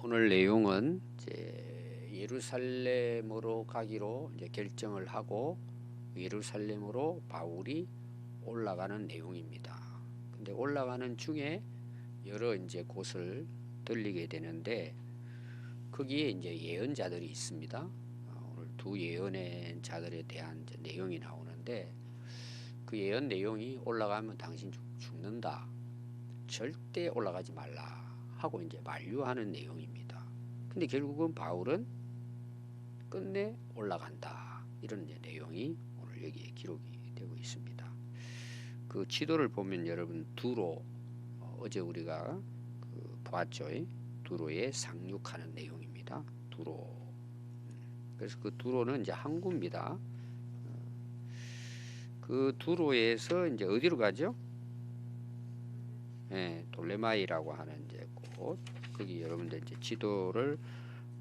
오늘 내용은 이제 예루살렘으로 가기로 이제 결정을 하고 예루살렘으로 바울이 올라가는 내용입니다. 근데 올라가는 중에 여러 이제 곳을 들리게 되는데 거기에 이제 예언자들이 있습니다. 오늘 두 예언자들에 대한 이제 내용이 나오는데 그 예언 내용이 올라가면 당신 죽는다. 절대 올라가지 말라 하고 이제 만류하는 내용입니다. 근데 결국은 바울은 끝내 올라간다. 이런 이제 내용이 오늘 여기에 기록이 되고 있습니다. 그 지도를 보면 여러분 두로 어제 우리가 보았죠. 두로에 상륙하는 내용입니다. 두로. 그래서 그 두로는 이제 항구입니다. 그 두로에서 이제 어디로 가죠? 돌레마이라고 하는 이제 곳. 거기 여러분들 이제 지도를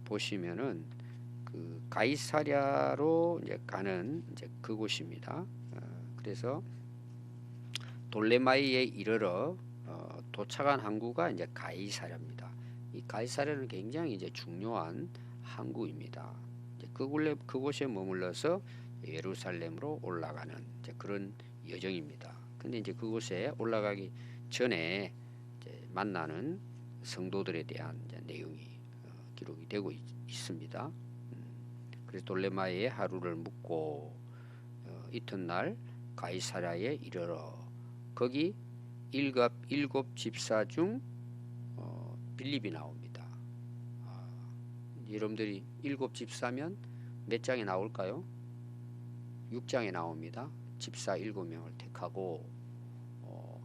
보시면은 그 가이사랴로 이제 가는 이제 그곳입니다. 그래서 돌레마이에 이르러 도착한 항구가 이제 가이사랴입니다. 이 가이사랴는 굉장히 이제 중요한 항구입니다. 이제 그곳에 머물러서 예루살렘으로 올라가는 이제 그런 여정입니다. 근데 이제 그곳에 올라가기 전에 이제 만나는 성도들에 대한 이제 내용이 기록이 되고 있습니다. 그래서 돌레마이에 하루를 묵고 이튿날 가이사랴에 이르러 거기 일곱 집사 중 빌립이 나옵니다. 여러분들이 일곱 집사면 몇 장에 나올까요? 6장에 나옵니다. 집사 7명을 택하고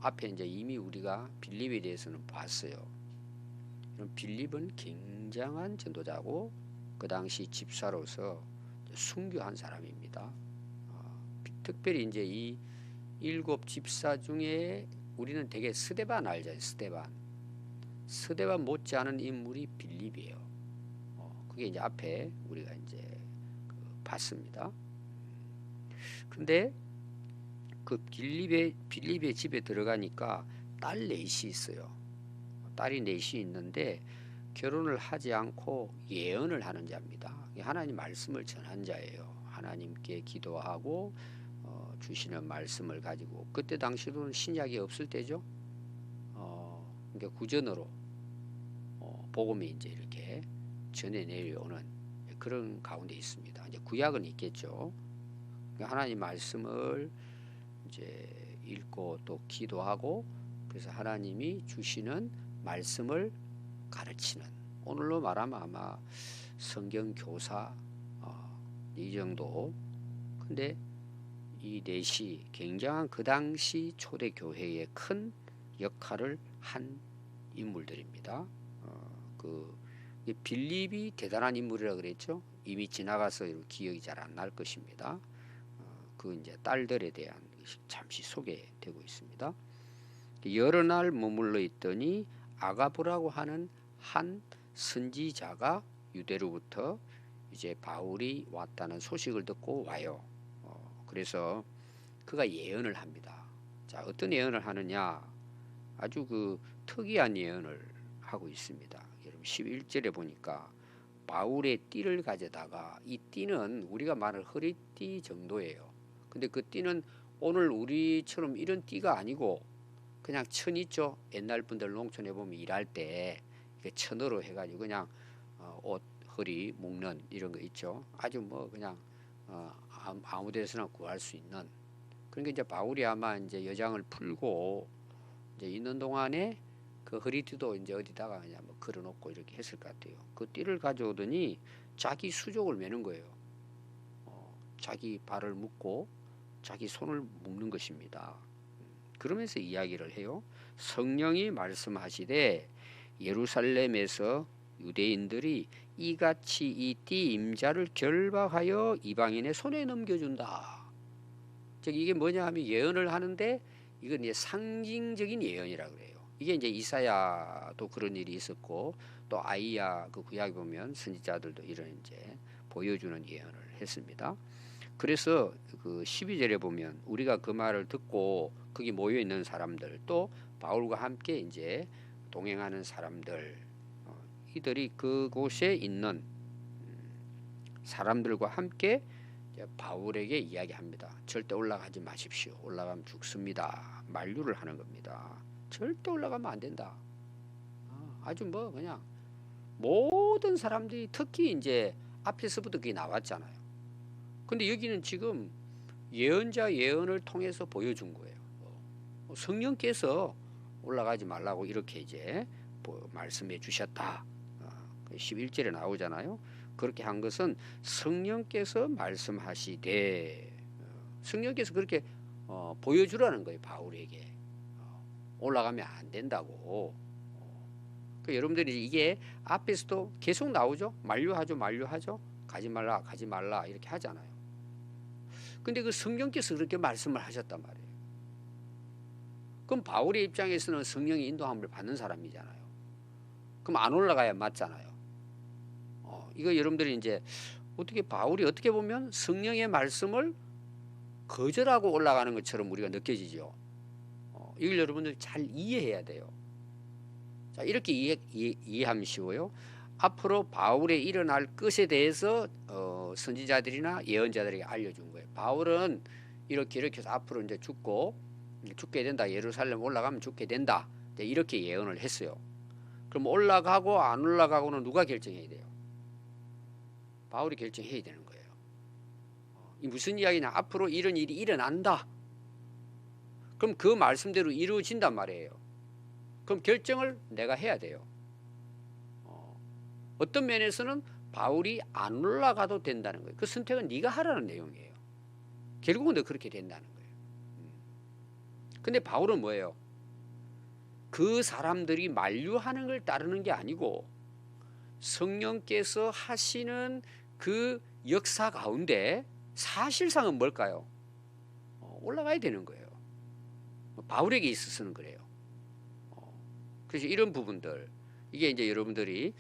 앞에 이제 이미 우리가 빌립에 대해서는 봤어요. 빌립은 굉장한 전도자고 그 당시 집사로서 순교한 사람입니다. 특별히 이제 이 7 집사 중에 우리는 되게 스데반 알죠? 스데반 못지않은 인물이 빌립이에요. 그게 이제 앞에 우리가 이제 봤습니다. 근데 그 빌립의 집에 들어가니까 딸 넷이 있어요. 딸이 넷이 있는데 결혼을 하지 않고 예언을 하는 자입니다. 하나님 말씀을 전한 자예요. 하나님께 기도하고 주시는 말씀을 가지고 그때 당시로는 신약이 없을 때죠. 그러니까 구전으로 복음이 이제 이렇게 전해 내려오는 그런 가운데 있습니다. 이제 구약은 있겠죠. 그러니까 하나님 말씀을 이제 읽고 또 기도하고 그래서 하나님이 주시는 말씀을 가르치는 오늘로 말하면 아마 성경 교사 이 정도. 근데 이 넷이 굉장한 그 당시 초대 교회의 큰 역할을 한 인물들입니다. 그 빌립이 대단한 인물이라 그랬죠. 이미 지나가서 기억이 잘 안 날 것입니다. 그 이제 딸들에 대한 것이 잠시 소개되고 있습니다. 여러 날 머물러 있더니 아가보라고 하는 한 선지자가 유대로부터 이제 바울이 왔다는 소식을 듣고 와요. 그래서 그가 예언을 합니다. 자, 어떤 예언을 하느냐? 아주 그 특이한 예언을 하고 있습니다. 여러분 11절에 보니까 바울의 띠를 가져다가 이 띠는 우리가 말할 허리띠 정도예요. 근데 그 띠는 오늘 우리처럼 이런 띠가 아니고 그냥 천 있죠. 옛날 분들 농촌에 보면 일할 때 천으로 해가지고 그냥 옷 허리 묶는 이런 거 있죠. 아주 뭐 그냥 아무 데서나 구할 수 있는. 그러니까 이제 바울이 아마 이제 여장을 풀고 이제 있는 동안에 그 허리띠도 이제 어디다가 그냥 뭐 걸어놓고 이렇게 했을 것 같아요. 그 띠를 가져오더니 자기 수족을 매는 거예요. 자기 발을 묶고 자기 손을 묶는 것입니다. 그러면서 이야기를 해요. 성령이 말씀하시되 예루살렘에서 유대인들이 이같이 이 띠 임자를 결박하여 이방인의 손에 넘겨준다. 즉 이게 뭐냐 하면 예언을 하는데 이건 이제 상징적인 예언이라 그래요. 이게 이제 이사야도 그런 일이 있었고 또 아이야 그 구약에 보면 선지자들도 이런 이제 보여주는 예언을 했습니다. 그래서 그 12절에 보면 우리가 그 말을 듣고 거기 모여 있는 사람들 또 바울과 함께 이제 동행하는 사람들 이들이 그곳에 있는 사람들과 함께 바울에게 이야기합니다. 절대 올라가지 마십시오. 올라가면 죽습니다. 만류를 하는 겁니다. 절대 올라가면 안 된다. 아주 뭐 그냥 모든 사람들이 특히 이제 앞에서부터 그게 나왔잖아요. 근데 여기는 지금 예언자 예언을 통해서 보여준 거예요. 성령께서 올라가지 말라고 이렇게 이제 말씀해 주셨다. 11절에 나오잖아요. 그렇게 한 것은 성령께서 말씀하시되 성령께서 그렇게 보여주라는 거예요. 바울에게 올라가면 안 된다고. 그러니까 여러분들이 이게 앞에서도 계속 나오죠. 만류하죠. 가지 말라 이렇게 하잖아요. 근데 그 성령께서 그렇게 말씀을 하셨단 말이에요. 그럼 바울의 입장에서는 성령의 인도함을 받는 사람이잖아요. 그럼 안 올라가야 맞잖아요. 이거 여러분들이 이제 어떻게 바울이 어떻게 보면 성령의 말씀을 거절하고 올라가는 것처럼 우리가 느껴지죠. 이걸 여러분들 잘 이해해야 돼요. 자, 이렇게 이해하면 쉬워요. 앞으로 바울의 일어날 것에 대해서 선지자들이나 예언자들에게 알려준 거예요. 바울은 이렇게 해서 앞으로 이제 죽게 된다. 예루살렘 올라가면 죽게 된다. 이렇게 예언을 했어요. 그럼 올라가고 안 올라가고는 누가 결정해야 돼요? 바울이 결정해야 되는 거예요. 이 무슨 이야기냐? 앞으로 이런 일이 일어난다. 그럼 그 말씀대로 이루어진단 말이에요. 그럼 결정을 내가 해야 돼요. 어떤 면에서는 바울이 안 올라가도 된다는 거예요. 그 선택은 네가 하라는 내용이에요. 결국은 너 그렇게 된다는 거예요. 근데 바울은 뭐예요? 그 사람들이 만류하는 걸 따르는 게 아니고 성령께서 하시는 그 역사 가운데 사실상은 뭘까요? 올라가야 되는 거예요. 바울에게 있어서는 그래요. 그래서 이런 부분들 이게 이제 여러분들이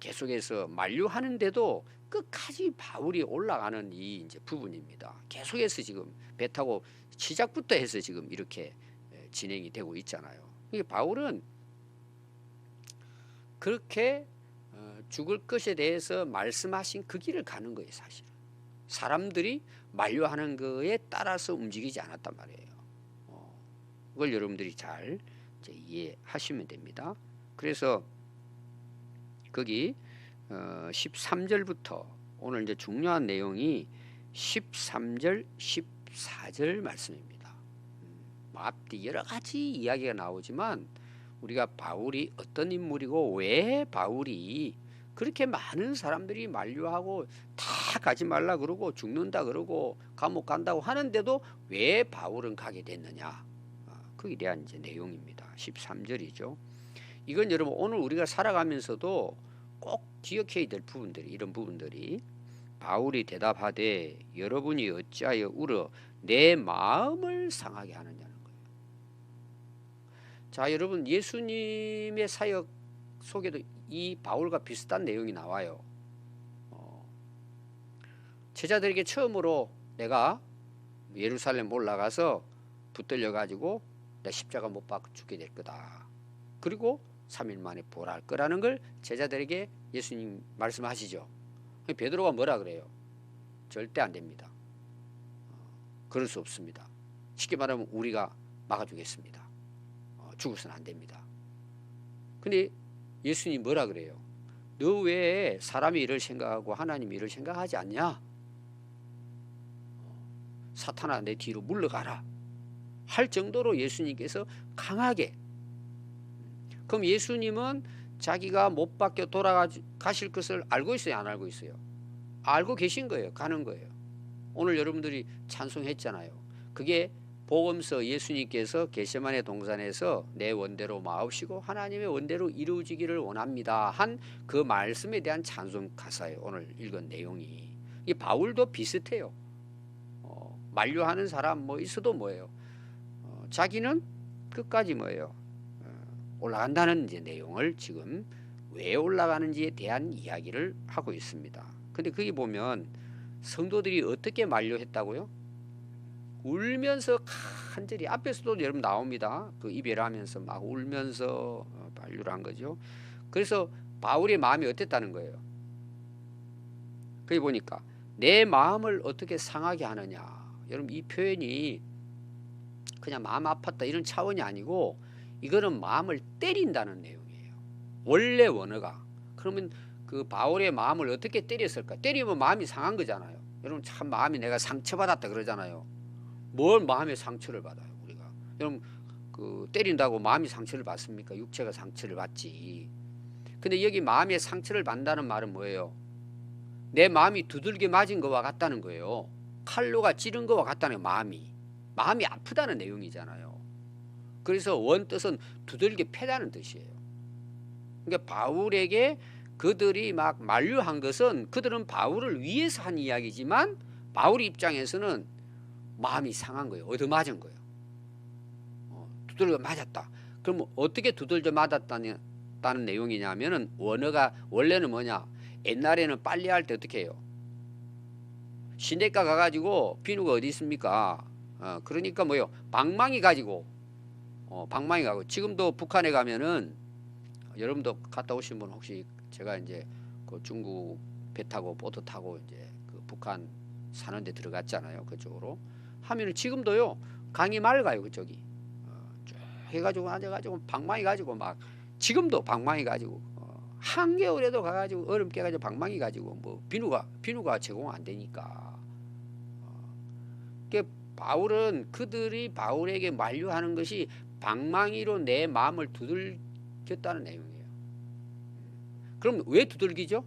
계속해서 만류하는데도 끝까지 바울이 올라가는 이 이제 부분입니다. 계속해서 지금 배 타고 시작부터 해서 지금 이렇게 진행이 되고 있잖아요. 바울은 그렇게 죽을 것에 대해서 말씀하신 그 길을 가는 거예요. 사실은 사람들이 만류하는 거에 따라서 움직이지 않았단 말이에요. 그걸 여러분들이 잘 이제 이해하시면 됩니다. 그래서 거기 13절부터 오늘 이제 중요한 내용이 13절, 14절 말씀입니다. 앞뒤 여러 가지 이야기가 나오지만 우리가 바울이 어떤 인물이고 왜 바울이 그렇게 많은 사람들이 만류하고 다 가지 말라 그러고 죽는다 그러고 감옥 간다고 하는데도 왜 바울은 가게 됐느냐? 거기에 대한 이제 내용입니다. 13절이죠. 이건 여러분 오늘 우리가 살아가면서도 꼭 기억해야 될 부분들이 이런 부분들이 바울이 대답하되 여러분이 어찌하여 울어 내 마음을 상하게 하느냐는 거예요. 자, 여러분 예수님의 사역 속에도 이 바울과 비슷한 내용이 나와요. 제자들에게 처음으로 내가 예루살렘 올라가서 붙들려 가지고 내 십자가 못 박아 죽게 될 거다. 그리고 3일 만에 부활할 거라는 걸 제자들에게 예수님 말씀하시죠. 베드로가 뭐라 그래요? 절대 안 됩니다. 그럴 수 없습니다. 쉽게 말하면 우리가 막아주겠습니다. 죽어서는 안 됩니다. 근데 예수님 뭐라 그래요? 너 왜 사람이 이를 생각하고 하나님이 이를 생각하지 않냐? 사탄아 내 뒤로 물러가라 할 정도로 예수님께서 강하게. 그럼 예수님은 자기가 못 박혀 돌아가실 것을 알고 있어요? 안 알고 있어요? 알고 계신 거예요. 가는 거예요. 오늘 여러분들이 찬송했잖아요. 그게 복음서 예수님께서 겟세마네 동산에서 내 원대로 마옵시고 하나님의 원대로 이루어지기를 원합니다 한 그 말씀에 대한 찬송 가사예요. 오늘 읽은 내용이. 이 바울도 비슷해요. 만류하는 사람 뭐 있어도 뭐예요? 자기는 끝까지 뭐예요? 올라간다는 이제 내용을 지금 왜 올라가는지에 대한 이야기를 하고 있습니다. 근데 거기 보면 성도들이 어떻게 만류했다고요? 울면서 간절히 앞에서도 여러분 나옵니다. 그 이별하면서 막 울면서 만류를 한 거죠. 그래서 바울의 마음이 어땠다는 거예요. 거기 보니까 내 마음을 어떻게 상하게 하느냐. 여러분 이 표현이 그냥 마음 아팠다 이런 차원이 아니고 이거는 마음을 때린다는 내용이에요. 원래 원어가. 그러면 그 바울의 마음을 어떻게 때렸을까? 때리면 마음이 상한 거잖아요. 여러분 참 마음이 내가 상처받았다 그러잖아요. 뭘 마음의 상처를 받아요 우리가. 여러분 그 때린다고 마음이 상처를 받습니까? 육체가 상처를 받지. 근데 여기 마음의 상처를 받는다는 말은 뭐예요? 내 마음이 두들겨 맞은 것과 같다는 거예요. 칼로가 찌른 것과 같다는 거예요. 마음이 아프다는 내용이잖아요. 그래서 원뜻은 두들겨 패다는 뜻이에요. 그러니까 바울에게 그들이 막 만류한 것은 그들은 바울을 위해서 한 이야기지만 바울 입장에서는 마음이 상한 거예요. 얻어맞은 거예요. 두들겨 맞았다. 그럼 어떻게 두들겨 맞았다는 내용이냐면은 원어가 원래는 뭐냐? 옛날에는 빨래할 때 어떻게 해요? 시내가 가가지고 비누가 어디 있습니까? 그러니까 뭐요? 방망이 가지고 방망이 가고 지금도 북한에 가면은 여러분도 갔다 오신 분 혹시 제가 이제 그 중국 배 타고 보트 타고 이제 그 북한 사는 데 들어갔잖아요. 그쪽으로 하면은 지금도요 강이 맑아요 그쪽이. 쭉 해가지고 앉아가지고 방망이 가지고 막 지금도 방망이 가지고 한겨울에도 가가지고 얼음 깨가지고 방망이 가지고 뭐 비누가 제공 안 되니까. 바울은 그들이 바울에게 만류하는 것이 방망이로 내 마음을 두들겼다는 내용이에요. 그럼 왜 두들기죠?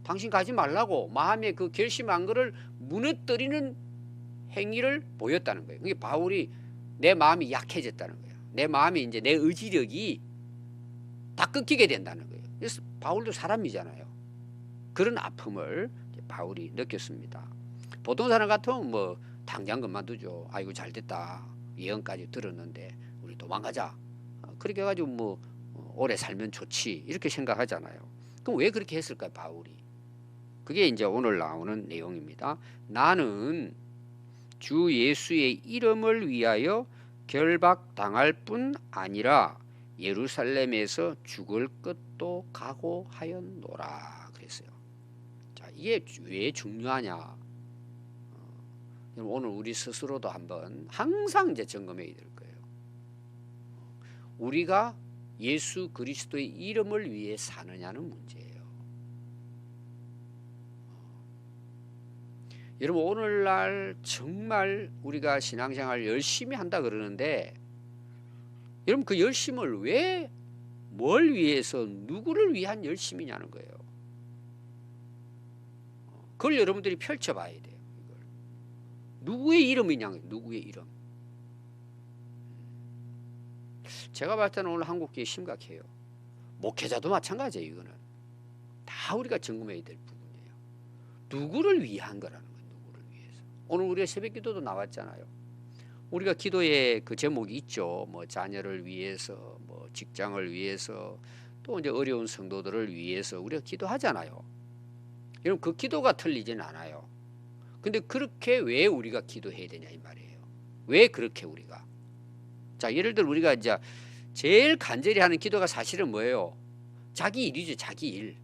당신 가지 말라고 마음의 그 결심한 것을 무너뜨리는 행위를 보였다는 거예요. 그게 바울이 내 마음이 약해졌다는 거예요. 내 마음이 이제 내 의지력이 다 끊기게 된다는 거예요. 그래서 바울도 사람이잖아요. 그런 아픔을 바울이 느꼈습니다. 보통 사람 같으면 뭐 당장 그만두죠. 아이고 잘됐다. 예언까지 들었는데 우리 도망가자. 그렇게 해가지고 뭐 오래 살면 좋지 이렇게 생각하잖아요. 그럼 왜 그렇게 했을까요 바울이? 그게 이제 오늘 나오는 내용입니다. 나는 주 예수의 이름을 위하여 결박당할 뿐 아니라 예루살렘에서 죽을 것도 각오하였노라 그랬어요. 자, 이게 왜 중요하냐? 오늘 우리 스스로도 한번 항상 이제 점검해야 될 거예요. 우리가 예수 그리스도의 이름을 위해 사느냐는 문제예요. 여러분 오늘날 정말 우리가 신앙생활 열심히 한다 그러는데 여러분 그 열심을 왜 뭘 위해서 누구를 위한 열심이냐는 거예요. 그걸 여러분들이 펼쳐봐야 돼요. 이걸. 누구의 이름이냐 누구의 이름. 제가 봤을 때는 오늘 한국교회 심각해요. 목회자도 마찬가지예요. 이거는 다 우리가 점검해야 될 부분이에요. 누구를 위한 거라는 거예요. 누구를 위해서. 오늘 우리가 새벽기도도 나왔잖아요. 우리가 기도에 그 제목이 있죠. 뭐 자녀를 위해서, 뭐 직장을 위해서, 또 이제 어려운 성도들을 위해서 우리가 기도하잖아요. 여러분 그 기도가 틀리진 않아요. 근데 그렇게 왜 우리가 기도해야 되냐 이 말이에요. 왜 그렇게 우리가? 자, 예를 들어 우리가 이제 제일 간절히 하는 기도가 사실은 뭐예요? 자기 일이죠, 자기 일.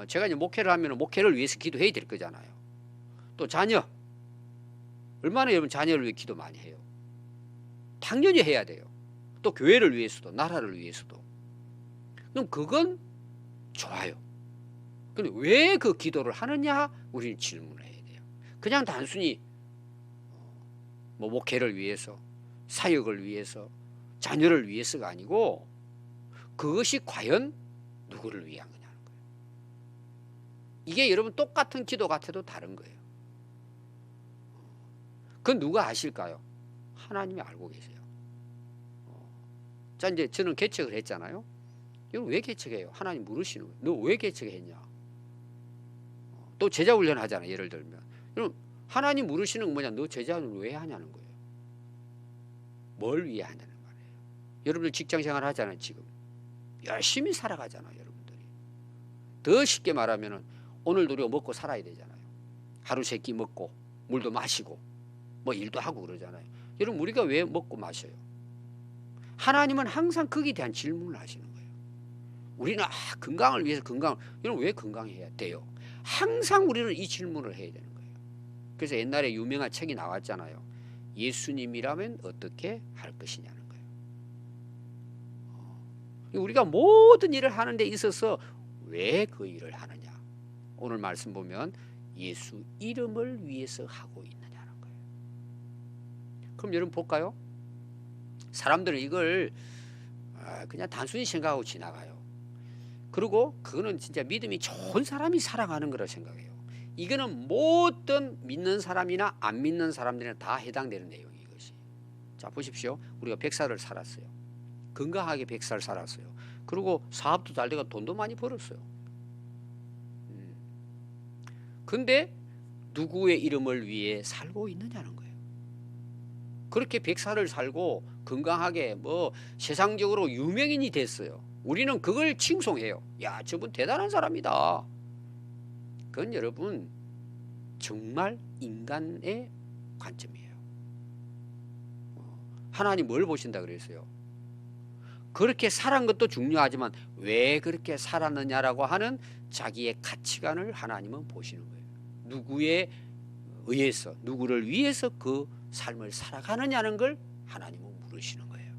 제가 이제 목회를 하면 목회를 위해서 기도해야 될 거잖아요. 또 자녀. 얼마나 여러분 자녀를 위해 기도 많이 해요. 당연히 해야 돼요. 또 교회를 위해서도 나라를 위해서도. 그럼 그건 좋아요. 근데 왜 그 기도를 하느냐 우리는 질문을 해야 돼요. 그냥 단순히 뭐 목회를 위해서 사역을 위해서 자녀를 위해서가 아니고 그것이 과연 누구를 위한 거냐는 거예요. 이게 여러분 똑같은 기도 같아도 다른 거예요. 그건 누가 아실까요? 하나님이 알고 계세요. 자, 이제 저는 개척을 했잖아요. 이거 왜 개척해요? 하나님 물으시는 거예요. 너 왜 개척했냐? 또 제자 훈련 하잖아요. 예를 들면. 그럼 하나님 물으시는 건 뭐냐? 너 제자 훈련 왜 하냐는 거예요. 뭘 위해 하냐는 말이에요. 여러분들 직장 생활 하잖아요. 지금. 열심히 살아가잖아요. 여러분들이. 더 쉽게 말하면 오늘도 우리가 먹고 살아야 되잖아요. 하루 세 끼 먹고 물도 마시고 뭐 일도 하고 그러잖아요. 여러분 우리가 왜 먹고 마셔요? 하나님은 항상 거기에 대한 질문을 하시는 거예요. 우리는 건강을 위해서 여러분 왜 건강해야 돼요? 항상 우리는 이 질문을 해야 되는 거예요. 그래서 옛날에 유명한 책이 나왔잖아요. 예수님이라면 어떻게 할 것이냐는 거예요. 우리가 모든 일을 하는 데 있어서 왜 그 일을 하느냐. 오늘 말씀 보면 예수 이름을 위해서 하고 있느냐는 거예요. 그럼 여러분 볼까요? 사람들은 이걸 그냥 단순히 생각하고 지나가요. 그리고 그거는 진짜 믿음이 좋은 사람이 살아가는 거라 생각해요. 이거는 모든 믿는 사람이나 안 믿는 사람들이나 다 해당되는 내용이에요. 이것이. 자 보십시오. 우리가 100살을 살았어요. 건강하게 100살 살았어요. 그리고 사업도 잘 되고 돈도 많이 벌었어요. 근데 누구의 이름을 위해 살고 있느냐는 거예요. 그렇게 100살을 살고 건강하게 뭐 세상적으로 유명인이 됐어요. 우리는 그걸 칭송해요. 야, 저분 대단한 사람이다. 그건 여러분 정말 인간의 관점이에요. 하나님 뭘 보신다 그랬어요? 그렇게 살은 것도 중요하지만 왜 그렇게 살았느냐라고 하는 자기의 가치관을 하나님은 보시는 거예요. 누구에 의해서, 누구를 위해서 그 삶을 살아가느냐는 걸 하나님은 물으시는 거예요.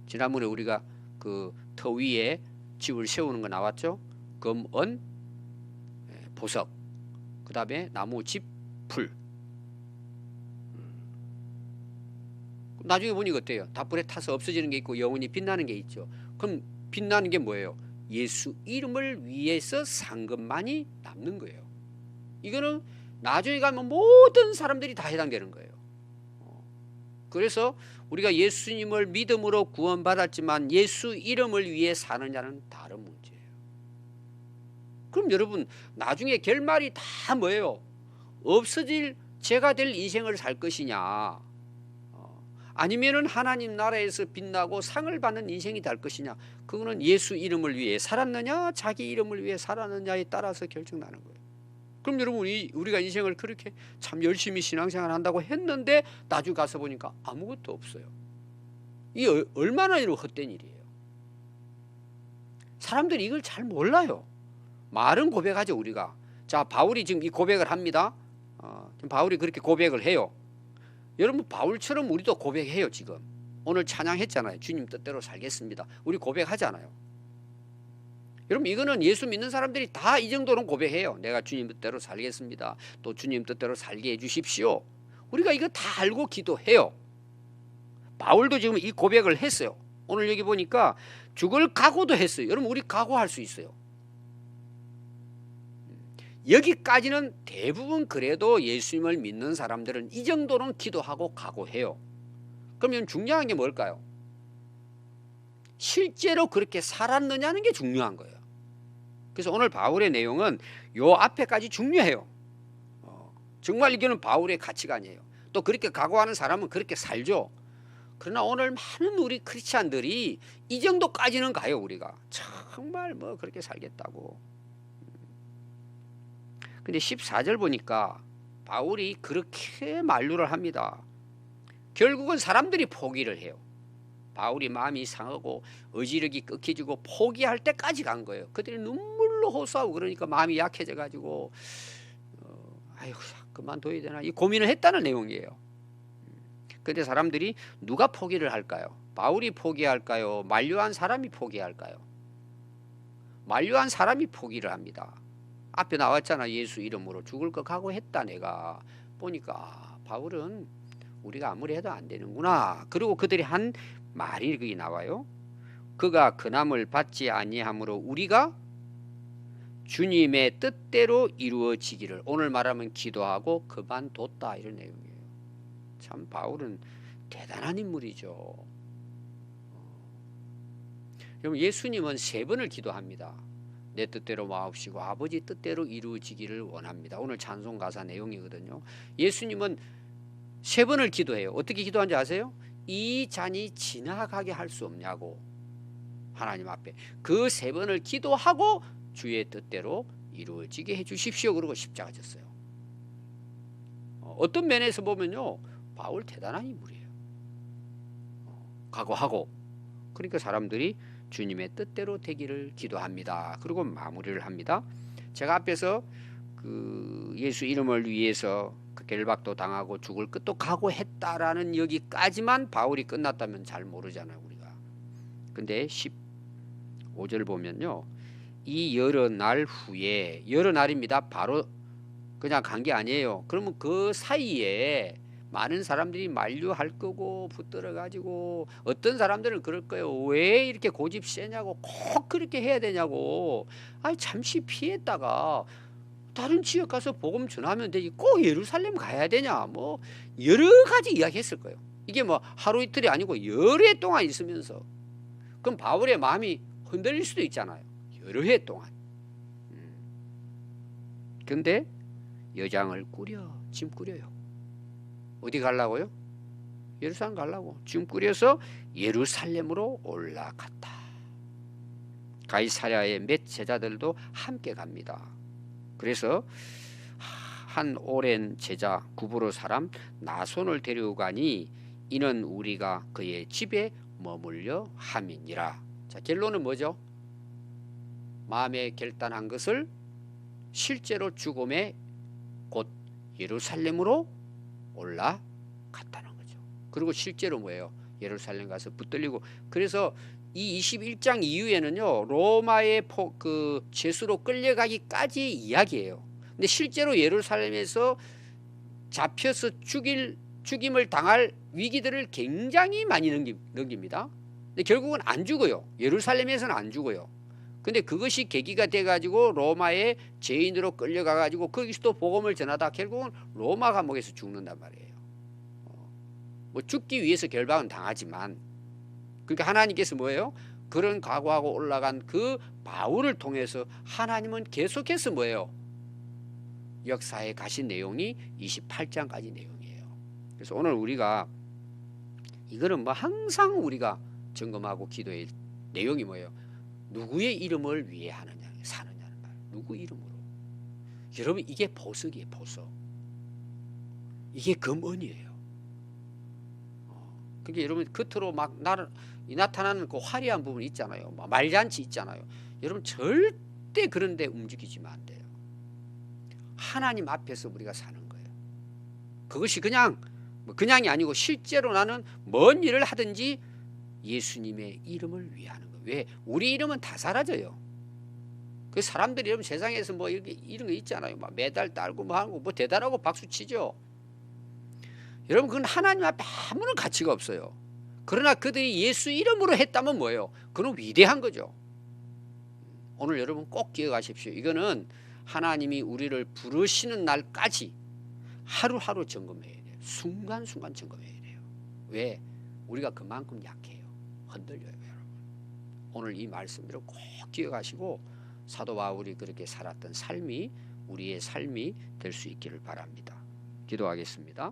지난번에 우리가 그 터 위에 집을 세우는 거 나왔죠? 금, 은, 보석, 그 다음에 나무, 집, 풀. 나중에 보니까 어때요? 다 불에 타서 없어지는 게 있고 영원히 빛나는 게 있죠. 그럼 빛나는 게 뭐예요? 예수 이름을 위해서 산 것만이 남는 거예요. 이거는 나중에 가면 모든 사람들이 다 해당되는 거예요. 그래서 우리가 예수님을 믿음으로 구원받았지만 예수 이름을 위해 사느냐는 다른 문제예요. 그럼 여러분 나중에 결말이 다 뭐예요? 없어질 죄가 될 인생을 살 것이냐, 아니면은 하나님 나라에서 빛나고 상을 받는 인생이 될 것이냐, 그거는 예수 이름을 위해 살았느냐 자기 이름을 위해 살았느냐에 따라서 결정나는 거예요. 그럼 여러분 우리가 인생을 그렇게 참 열심히 신앙생활 한다고 했는데 나중에 가서 보니까 아무것도 없어요. 이게 얼마나 이런 헛된 일이에요. 사람들이 이걸 잘 몰라요. 말은 고백하죠 우리가. 자 바울이 지금 이 고백을 합니다. 지금 바울이 그렇게 고백을 해요. 여러분 바울처럼 우리도 고백해요. 지금 오늘 찬양했잖아요. 주님 뜻대로 살겠습니다. 우리 고백하잖아요. 여러분 이거는 예수 믿는 사람들이 다 이 정도는 고백해요. 내가 주님 뜻대로 살겠습니다. 또 주님 뜻대로 살게 해주십시오. 우리가 이거 다 알고 기도해요. 바울도 지금 이 고백을 했어요. 오늘 여기 보니까 죽을 각오도 했어요. 여러분 우리 각오할 수 있어요. 여기까지는 대부분 그래도 예수님을 믿는 사람들은 이 정도는 기도하고 각오해요. 그러면 중요한 게 뭘까요? 실제로 그렇게 살았느냐는 게 중요한 거예요. 그래서 오늘 바울의 내용은 요 앞에까지 중요해요. 정말 이거는 바울의 가치관이에요. 또 그렇게 각오하는 사람은 그렇게 살죠. 그러나 오늘 많은 우리 크리스찬들이 이 정도까지는 가요. 우리가 정말 뭐 그렇게 살겠다고. 근데 14절 보니까 바울이 그렇게 만류를 합니다. 결국은 사람들이 포기를 해요. 바울이 마음이 상하고 의지력이 꺾여지고 포기할 때까지 간 거예요. 그들이 눈물로 호소하고 그러니까 마음이 약해져 가지고 아이고 그만둬야 되나 이 고민을 했다는 내용이에요. 그런데 사람들이 누가 포기를 할까요? 바울이 포기할까요? 만류한 사람이 포기할까요? 만류한 사람이 포기를 합니다. 앞에 나왔잖아. 예수 이름으로 죽을 것 각오했다. 내가 보니까 바울은 우리가 아무리 해도 안 되는구나. 그리고 그들이 한 말이 거기 나와요. 그가 근함을 받지 아니하므로 우리가 주님의 뜻대로 이루어지기를 오늘 말하면 기도하고 그만뒀다 이런 내용이에요. 참 바울은 대단한 인물이죠. 여러분 예수님은 3번을 기도합니다. 내 뜻대로 마옵시고 아버지 뜻대로 이루어지기를 원합니다. 오늘 찬송 가사 내용이거든요. 예수님은 3번을 기도해요. 어떻게 기도하는지 아세요? 이 잔이 지나가게 할 수 없냐고 하나님 앞에 그 3번을 기도하고 주의 뜻대로 이루어지게 해주십시오. 그러고 십자가 졌어요. 어떤 면에서 보면요 바울 대단한 인물이에요. 각오하고 그러니까 사람들이 주님의 뜻대로 되기를 기도합니다. 그리고 마무리를 합니다. 제가 앞에서 그 예수 이름을 위해서 그 결박도 당하고 죽을 끝도 각오했다라는 여기까지만 바울이 끝났다면 잘 모르잖아요, 우리가. 근데 15절 보면요. 이 여러 날 후에, 여러 날입니다. 바로 그냥 간 게 아니에요. 그러면 그 사이에 많은 사람들이 만류할 거고 붙들어 가지고 어떤 사람들은 그럴 거예요. 왜 이렇게 고집 세냐고, 꼭 그렇게 해야 되냐고. 아니 잠시 피했다가 다른 지역 가서 복음 전하면 되지, 꼭 예루살렘 가야 되냐, 뭐 여러 가지 이야기했을 거예요. 이게 뭐 하루 이틀이 아니고 여러 해 동안 있으면서. 그럼 바울의 마음이 흔들릴 수도 있잖아요, 여러 해 동안. 근데 여장을 꾸려, 짐 꾸려요. 어디 가려고요? 예루살렘 가려고 짐 꾸려서 예루살렘으로 올라갔다. 가이사랴의 몇 제자들도 함께 갑니다. 그래서 한 오랜 제자 구브로 사람 나손을 데려가니 이는 우리가 그의 집에 머물려 함이니라. 자, 결론은 뭐죠? 마음에 결단한 것을 실제로 죽음에 곧 예루살렘으로 올라갔다는 거죠. 그리고 실제로 뭐예요? 예루살렘 가서 붙들리고. 그래서 이 21장 이후에는요, 로마의 그 죄수로 끌려가기까지 이야기예요. 근데 실제로 예루살렘에서 잡혀서 죽임을 당할 위기들을 굉장히 많이 넘깁니다. 근데 결국은 안 죽어요. 예루살렘에서는 안 죽어요. 근데 그것이 계기가 돼가지고 로마의 죄인으로 끌려가가지고 거기서도 복음을 전하다 결국은 로마 감옥에서 죽는단 말이에요. 뭐 죽기 위해서 결박은 당하지만, 그러니까 하나님께서 뭐예요? 그런 각오하고 올라간 그 바울을 통해서 하나님은 계속해서 뭐예요? 역사에 가신 내용이 28장까지 내용이에요. 그래서 오늘 우리가 이거는 뭐 항상 우리가 점검하고 기도의 내용이 뭐예요? 누구의 이름을 위해 하느냐, 사느냐는 말. 누구 이름으로? 여러분, 이게 보석이에요, 보석. 이게 금은이에요. 그게 여러분 겉으로 막 나타나는 그 화려한 부분 있잖아요. 말잔치 있잖아요. 여러분 절대 그런데 움직이지면 안 돼요. 하나님 앞에서 우리가 사는 거예요. 그것이 그냥이 아니고 실제로 나는 뭔 일을 하든지 예수님의 이름을 위해 하는 거예요. 왜? 우리 이름은 다 사라져요. 그 사람들이 여러분 세상에서 뭐 이런 거 있잖아요. 막 메달 딸고 뭐 하는 거 뭐 대단하고 박수 치죠. 여러분 그건 하나님 앞에 아무런 가치가 없어요. 그러나 그들이 예수 이름으로 했다면 뭐예요? 그건 위대한 거죠. 오늘 여러분 꼭 기억하십시오. 이거는 하나님이 우리를 부르시는 날까지 하루하루 점검해야 돼요. 순간순간 점검해야 돼요. 왜? 우리가 그만큼 약해요. 흔들려요, 여러분. 오늘 이 말씀들을 꼭 기억하시고 사도 바울이 그렇게 살았던 삶이 우리의 삶이 될 수 있기를 바랍니다. 기도하겠습니다.